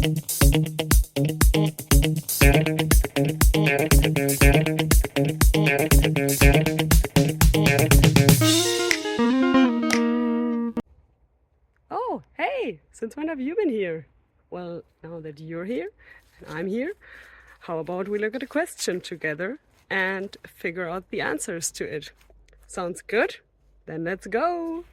Oh, hey! Since when have you been here? Well, now that you're here and I'm here, how about we look at a question together and figure out the answers to it? Sounds good? Then let's go!